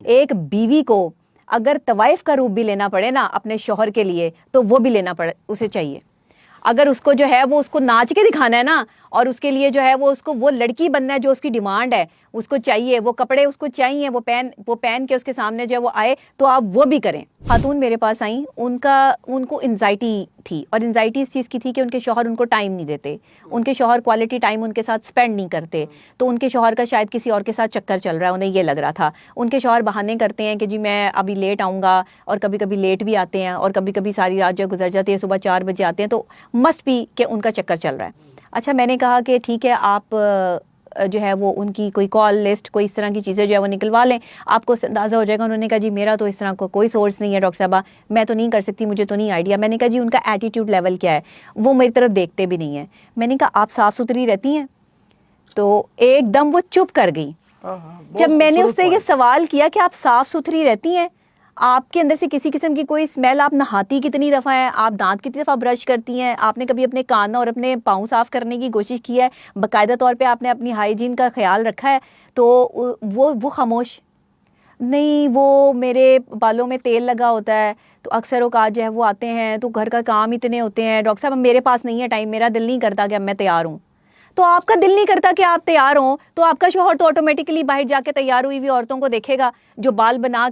एक बीवी को अगर तवाइफ का रूप भी लेना पड़े ना अपने शौहर के लिए, तो वो भी लेना पड़े उसे चाहिए। अगर उसको जो है वो उसको नाच के दिखाना है ना, और उसके लिए जो है वो उसको वो लड़की बनना है जो उसकी डिमांड है, उसको चाहिए वो कपड़े, उसको चाहिए वो पहन के उसके सामने जो है वो आए, तो आप वो भी करें। खातून मेरे पास आई, उनको एंजाइटी थी, और एंजाइटी इस चीज़ की थी कि उनके शौहर उनको टाइम नहीं देते, उनके शौहर क्वालिटी टाइम उनके साथ स्पेंड नहीं करते, तो उनके शौहर का शायद किसी और के साथ चक्कर चल रहा है, उन्हें ये लग रहा था। उनके शौहर बहाने करते हैं कि जी मैं अभी लेट आऊँगा, और कभी कभी लेट भी आते हैं, और कभी कभी सारी रात जो गुजर जाती है, सुबह 4 बजे आते हैं, तो मस्ट भी कि उनका चक्कर चल रहा है। अच्छा, मैंने कहा कि ठीक है, आप जो है वो उनकी कोई कॉल लिस्ट, कोई इस तरह की चीज़ें जो है वो निकलवा लें, आपको अंदाज़ा हो जाएगा। उन्होंने कहा जी मेरा तो इस तरह को कोई सोर्स नहीं है डॉक्टर साहबा, मैं तो नहीं कर सकती, मुझे तो नहीं आइडिया। मैंने कहा जी उनका एटीट्यूड लेवल क्या है, वो मेरी तरफ देखते भी नहीं है। मैंने कहा आप साफ़ सुथरी रहती हैं? तो एकदम वो चुप कर गई। जब मैंने उससे ये सवाल किया कि आप साफ़ सुथरी रहती हैं, आपके अंदर से किसी किस्म की कोई स्मेल, आप नहाती कितनी दफ़ा हैं, आप दांत कितनी दफ़ा ब्रश करती हैं, आपने कभी अपने कान और अपने पाँव साफ़ करने की कोशिश की है, बाकायदा तौर पे आपने अपनी हाइजीन का ख्याल रखा है? तो वो खामोश। नहीं, वो मेरे बालों में तेल लगा होता है, तो अक्सर औकात जो है वो आते हैं तो घर का काम इतने होते हैं डॉक्टर साहब, मेरे पास नहीं है टाइम, मेरा दिल नहीं करता कि अब मैं तैयार हूँ। तो आपका दिल नहीं करता कि आप तैयार हों, तो आपका शौहर तो ऑटोमेटिकली बाहर जाके तैयार हुई हुई औरतों को देखेगा जो बाल बन सवर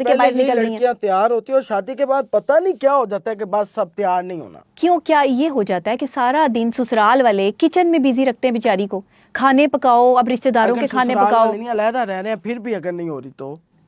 के बाहर निकल रही हैं। तैयार होती है, और शादी के बाद पता नहीं क्या हो जाता है कि बस सब तैयार नहीं होना। क्यों, क्या ये हो जाता है कि सारा दिन ससुराल वाले किचन में बिजी रखते हैं बेचारी को, खाने पकाओ, अब रिश्तेदारों के खाने पकाओ। अलहदा रह रहे हैं फिर भी अगर नहीं हो रही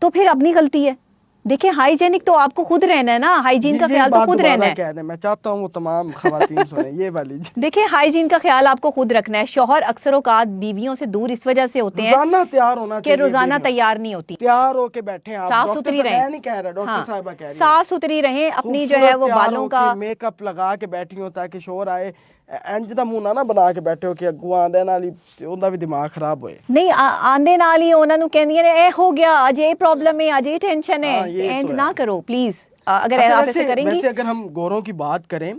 तो फिर अपनी गलती है। देखिए हाइजेनिक तो आपको खुद रहना है ना, हाइजीन का ख्याल तो खुद रहना है। मैं चाहता हूँ वो तमाम खवातीन सुने ये वाली। देखिए हाइजीन का ख्याल आपको खुद रखना है। शौहर अक्सर औकात बीवियों से दूर इस वजह से होते हैं रोजाना तैयार होना कि रोजाना तैयार नहीं होती, तैयार होके बैठे हैं, साफ सुथरी रहें। नहीं कह रहा डॉक्टर साहिबा कह रही है साफ सुथरी रहें, अपनी जो है वो बालों का मेकअप लगा के बैठी हो ताकि शोर आए। इंज दा मुंह ना बना के बैठे हो कि अगू आंदे नाल ही उनदा भी दिमाग खराब होए। नहीं, आंदे नाल ही उन्हां नू कहंदियां ने ए हो गया, अज ये प्रॉब्लम है, अज ये टेंशन है। इंज ना करो प्लीज। अगर आप ऐसे करेंगी। वैसे अगर हम गोरों की बात करें,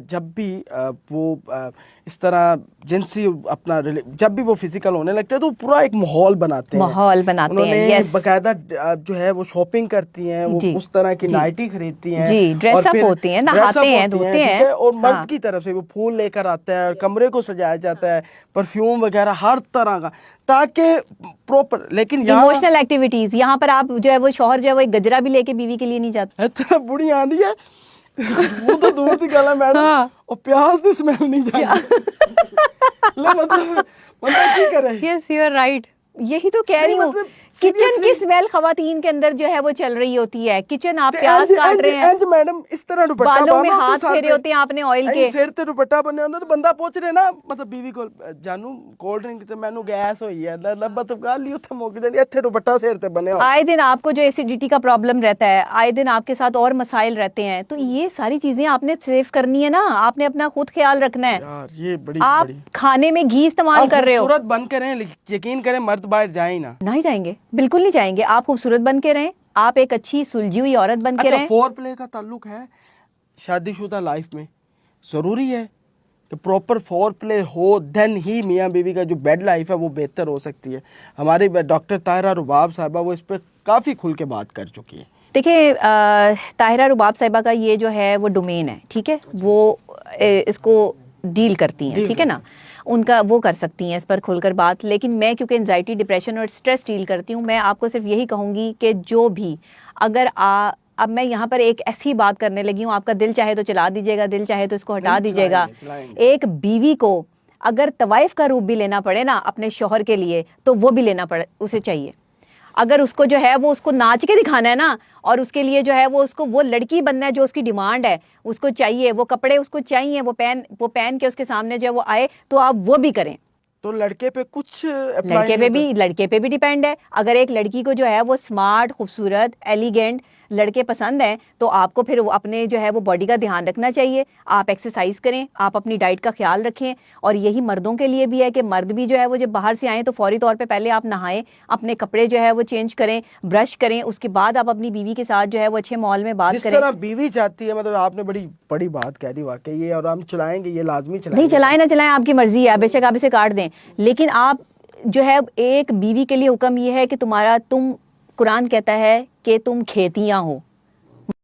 जब भी वो इस तरह जिनसी अपना जब भी वो फिजिकल होने लगते हैं तो पूरा एक माहौल बनाते हैं। यस, बकायदा जो है वो शॉपिंग करती हैं, वो उस तरह की नाइटी खरीदती हैं, जी, ड्रेस अप होती हैं, नहाते हैं, धोते हैं, और मर्द की तरफ से वो फूल लेकर आता है और कमरे को सजाया जाता है, परफ्यूम वगैरह हर तरह का, ताकि प्रॉपर। लेकिन इमोशनल एक्टिविटीज यहाँ पर आप जो है वो शौहर जो है वो एक गजरा भी लेके बीवी के लिए नहीं जाता। इतना बुढ़ी आंदी है वो तो दूर की गल है मैडम, और प्याज की स्मेल नहीं जाती। मतलब की करे। यस, यू आर राइट, यही तो कह रही हूँ। किचन की स्मेल खवातीन के अंदर जो है वो चल रही होती है। किचन आप प्याज काट रहे हैं, मैडम इस तरह दुपट्टा बालों में हाथ फेरे होते हैं आपने ऑयल के, सिर ते दुपट्टा बने होंदा तो बंदा पूछ रहे ना, मतलब बीवी को जानू कोल्ड ड्रिंक ते मैनू गैस होई है, मतलब गल ही उत्थे मुक जांदी, इत्थे दुपट्टा सिर ते बने हो। आए दिन आपको जो एसिडिटी का प्रॉब्लम रहता है, आए दिन आपके साथ और मसाइल रहते हैं, तो ये सारी चीजें आपने सेव करनी है ना, आपने अपना खुद ख्याल रखना है यार। ये बड़ी आप खाने में घी इस्तेमाल कर रहे हो, खूबसूरत बन के रहें, यकीन करें मर्द बाहर जाए ना, नहीं जाएंगे, बिल्कुल नहीं जाएंगे। आप खूबसूरत बन के रहें, आप एक अच्छी सुलझी हुई औरत बन के रहें। फोर प्ले का ताल्लुक है शादीशुदा लाइफ में, जरूरी है कि प्रॉपर फोर प्ले हो, देन ही मियाँ बीवी का जो बेड लाइफ है वो बेहतर हो सकती है। हमारी डॉक्टर ताहिरा रुबाब साहिबा वो इस पर काफ़ी खुल के बात कर चुकी है। देखिए ताहिरा रुबाब साहिबा का ये जो है वो डोमेन है, ठीक है, वो इसको डील करती हैं, ठीक है ना, उनका वो कर सकती हैं इस पर खुलकर बात। लेकिन मैं क्योंकि एंजाइटी, डिप्रेशन और स्ट्रेस डील करती हूँ, मैं आपको सिर्फ यही कहूँगी कि जो भी अगर अब मैं यहाँ पर एक ऐसी बात करने लगी हूँ, आपका दिल चाहे तो चला दीजिएगा, दिल चाहे तो इसको हटा दीजिएगा। एक बीवी को अगर तवाइफ का रूप भी लेना पड़े ना अपने शौहर के लिए, तो वो भी लेना पड़े उसे चाहिए। अगर उसको जो है वो उसको नाच के दिखाना है ना, और उसके लिए जो है वो उसको वो लड़की बनना है जो उसकी डिमांड है, उसको चाहिए वो कपड़े, उसको चाहिए वो पहन के उसके सामने जो है वो आए, तो आप वो भी करें। तो लड़के पे भी डिपेंड है। अगर एक लड़की को जो है वो स्मार्ट, खूबसूरत, एलिगेंट लड़के पसंद हैं, तो आपको फिर अपने जो है वो बॉडी का ध्यान रखना चाहिए। आप एक्सरसाइज करें, आप अपनी डाइट का ख्याल रखें। और यही मर्दों के लिए भी है कि मर्द भी जो है वो जब बाहर से आएँ तो फौरी तौर पे पहले आप नहाएं, अपने कपड़े जो है वो चेंज करें, ब्रश करें, उसके बाद आप अपनी बीवी के साथ जो है वो अच्छे माहौल में बात करें। जिस तरह बीवी चाहती है, मतलब आपने बड़ी बड़ी बात कह दी वाकई ये, और हम चलाएंगे ये, लाजमी चलाएंगे। नहीं चलाएं ना चलाएं, आपकी मर्जी है, बेशक आप इसे काट दें, लेकिन आप जो है एक बीवी के लिए हुक्म ये है कि तुम कुरान कहता है कि तुम खेतियां हो,